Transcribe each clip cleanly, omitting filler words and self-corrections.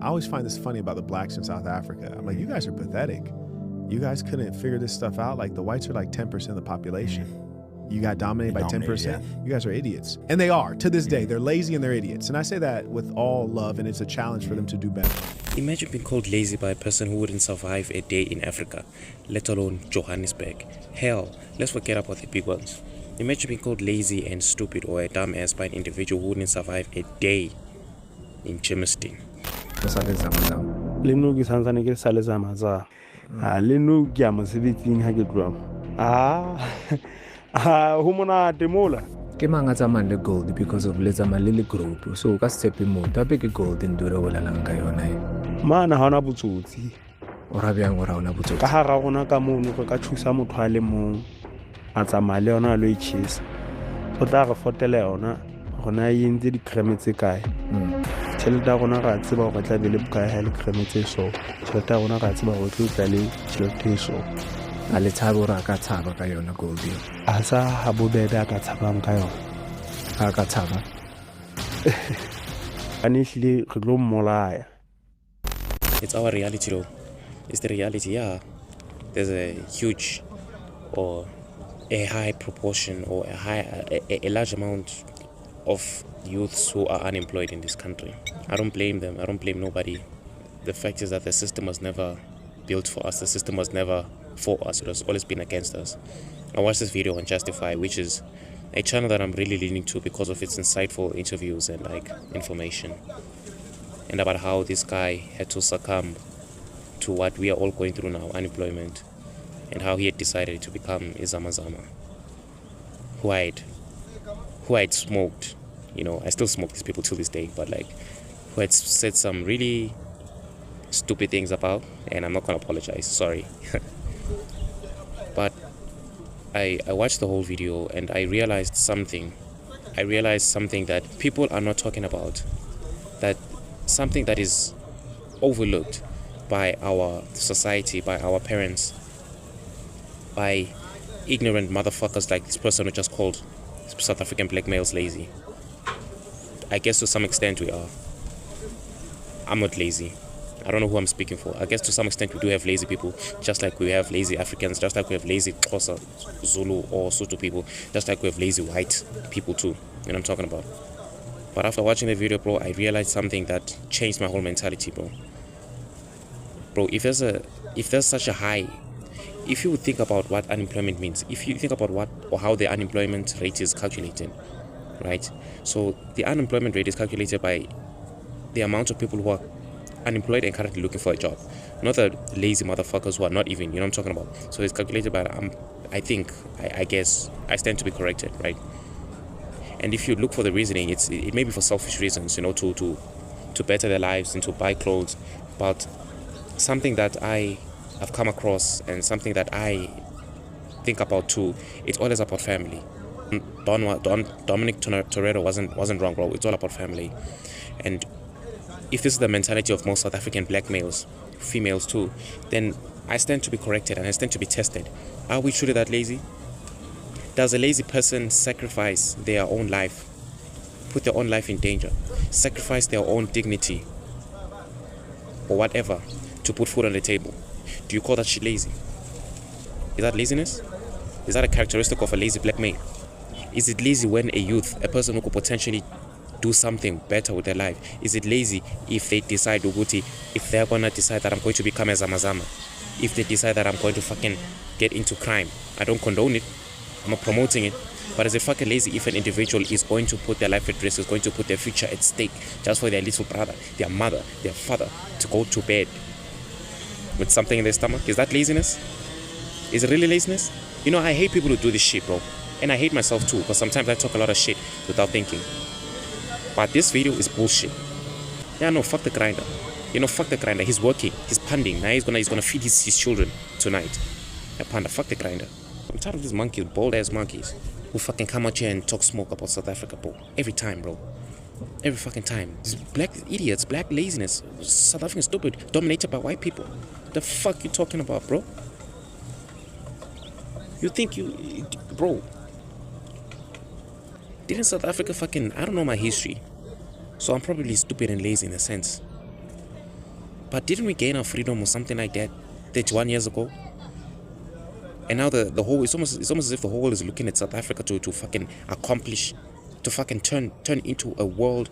I always find this funny about the blacks in South Africa. I'm like, you guys are pathetic. You guys couldn't figure this stuff out. Like, the whites are like 10% of the population. You got dominated by 10%. Yeah. You guys are idiots. And they are. To this day, they're lazy and they're idiots. And I say that with all love, and it's a challenge for them to do better. Imagine being called lazy by a person who wouldn't survive a day in Africa, let alone Johannesburg. Hell, let's forget about the big ones. Imagine being called lazy and stupid or a dumbass by an individual who wouldn't survive a day in Germiston. Ke manga tsamang le gold because of le tsamang le group, so ka step mo ta be ke gold ndure o lalang ka yona e mana ha ona botsotsi o ra byang o ra ona botsotsi ka ha ra gona ka mono ka thusa motho a le mong a tsamaya le yona lo itshisa o tla re fotele yona gona e ntse di kremetse kae tšhelete gona ga tseba go tla be le bokae ha le kremetse so tšhelete gona ga tseba go tla le tšhelete so a le tshaba ra ka tshaba ka yona gold a sa ha bobebe a ka tshabang ka yona a ka tshaba honestly re tlo mmolaya. It's our reality though. It's the reality. Yeah, there's a huge or a high proportion or a large amount of youths who are unemployed in this country. I don't blame them. I don't blame nobody. The fact is that the system was never built for us. The system was never for us. It has always been against us. I watched this video on Justify, which is a channel that I'm really leaning to because of its insightful interviews and like information, and about how this guy had to succumb to what we are all going through now, unemployment, and how he had decided to become a Zamazama who I'd smoked. You know, I still smoke these people till this day, but like who had said some really stupid things about, and I'm not gonna apologize, sorry. But I watched the whole video and I realized something. I realized something that people are not talking about, that something that is overlooked by our society, by our parents, by ignorant motherfuckers like this person who just called South African black males lazy. I guess to some extent we are. I'm not lazy. I don't know who I'm speaking for. I guess to some extent we do have lazy people, just like we have lazy Africans, just like we have lazy Xhosa, Zulu or Sotho people, just like we have lazy white people too. You know what I'm talking about? But after watching the video, bro, I realized something that changed my whole mentality, bro. Bro, if there's such a high, if you think about what unemployment means, if you think about what or how the unemployment rate is calculated, right? So the unemployment rate is calculated by the amount of people who are unemployed and currently looking for a job, not the lazy motherfuckers who are not even, you know what I'm talking about. So it's calculated by, I guess I stand to be corrected, right? And if you look for the reasoning, it may be for selfish reasons, you know, to better their lives and to buy clothes. But something that I've come across and something that I think about too, it's always about family. Dominic Toretto wasn't wrong, bro. It's all about family. And if this is the mentality of most South African black males, females too, then I stand to be corrected and I stand to be tested. Are we truly that lazy? Does a lazy person sacrifice their own life, put their own life in danger, sacrifice their own dignity or whatever to put food on the table? Do you call that shit lazy? Is that laziness? Is that a characteristic of a lazy black male? Is it lazy when a youth, a person who could potentially do something better with their life, is it lazy if they decide, Uguti, if they're gonna decide that I'm going to become a Zamazama, if they decide that I'm going to fucking get into crime? I don't condone it, I'm not promoting it, but is it fucking lazy if an individual is going to put their life at risk, is going to put their future at stake just for their little brother, their mother, their father to go to bed with something in their stomach? Is that laziness? Is it really laziness? You know, I hate people who do this shit, bro, and I hate myself too, because sometimes I talk a lot of shit without thinking. But this video is bullshit. Yeah, no, fuck the grinder. You know, fuck the grinder. He's working. He's panding. Now he's gonna feed his children tonight. A panda, fuck the grinder. I'm tired of these monkeys, bold ass monkeys, who fucking come out here and talk smoke about South Africa, bro. Every time, bro. Every fucking time. These black idiots, black laziness. South African stupid, dominated by white people. The fuck you talking about, bro? You think bro? Didn't South Africa fucking, I don't know my history, so I'm probably stupid and lazy in a sense. But didn't we gain our freedom or something like that 31 years ago? And now the whole, it's almost as if the whole is looking at South Africa to fucking accomplish, to fucking turn into a world,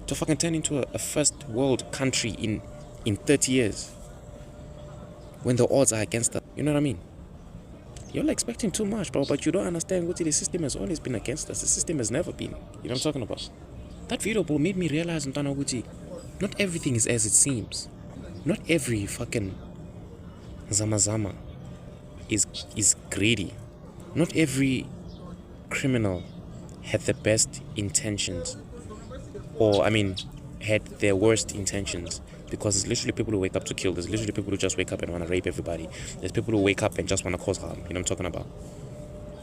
to fucking turn into a first world country in 30 years. When the odds are against us, you know what I mean? You're like expecting too much, bro, but you don't understand what the system has always been against us. The system has never been. You know what I'm talking about? That video, bro, made me realize, not everything is as it seems. Not every fucking zama is greedy. Not every criminal had the best intentions, or had their worst intentions, because it's literally people who wake up to kill. There's literally people who just wake up and want to rape everybody. There's people who wake up and just want to cause harm. You know what I'm talking about?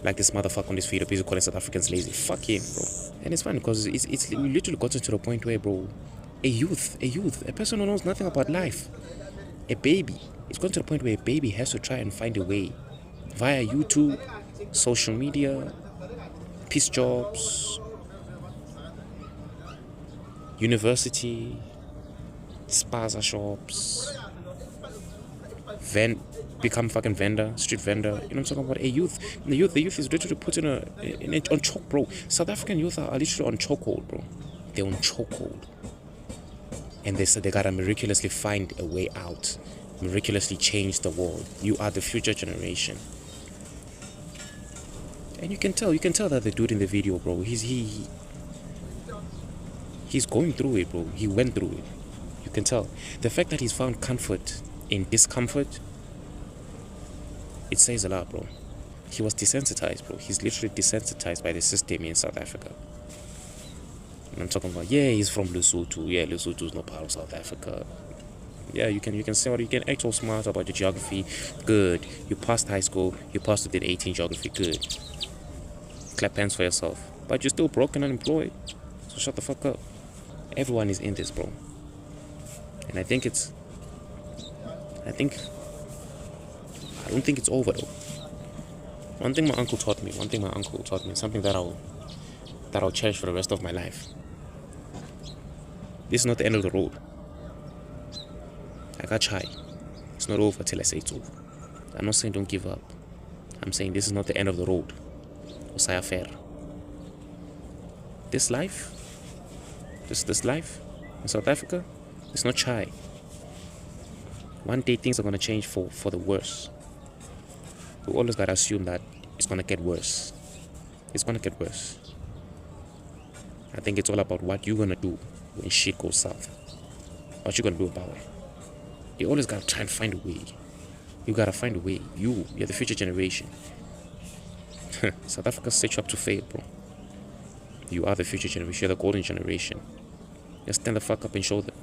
Like this motherfucker on this video, busy calling South Africans lazy. Fuck him, bro. And it's fun because it's literally gotten to the point where, bro, a youth, a person who knows nothing about life, a baby, it's gotten to the point where a baby has to try and find a way via YouTube, social media, piece jobs, university, spaza shops, become fucking vendor, street vendor. You know what I'm talking about? The youth is literally put on choke, bro. South African youth are literally on chokehold, bro. They're on chokehold. And they said they gotta miraculously find a way out, miraculously change the world. You are the future generation. And you can tell that the dude in the video, bro, he's going through it, bro. He went through it. You can tell. The fact that he's found comfort in discomfort, it says a lot, bro. He was desensitized, bro. He's literally desensitized by the system in South Africa. And I'm talking about, yeah, he's from Lesotho. Yeah, Lesotho is not part of South Africa. Yeah, you can say what you can act all smart about your geography. Good. You passed high school. You passed within 18 geography. Good. Clap hands for yourself. But you're still broke and unemployed. So shut the fuck up. Everyone is in this, bro. And I don't think it's over though. One thing my uncle taught me, something that I'll cherish for the rest of my life. This is not the end of the road. I got shy. It's not over till I say it's over. I'm not saying don't give up. I'm saying this is not the end of the road. Usaya fair. This life in South Africa, it's not shy. One day things are gonna change for the worse. We always gotta assume that it's gonna get worse. It's gonna get worse. I think it's all about what you're gonna do when shit goes south. What you gonna do about it? You always gotta try and find a way. You gotta find a way. You're the future generation. South Africa set you up to fail, bro. You are the future generation. You're the golden generation. Just stand the fuck up and show them.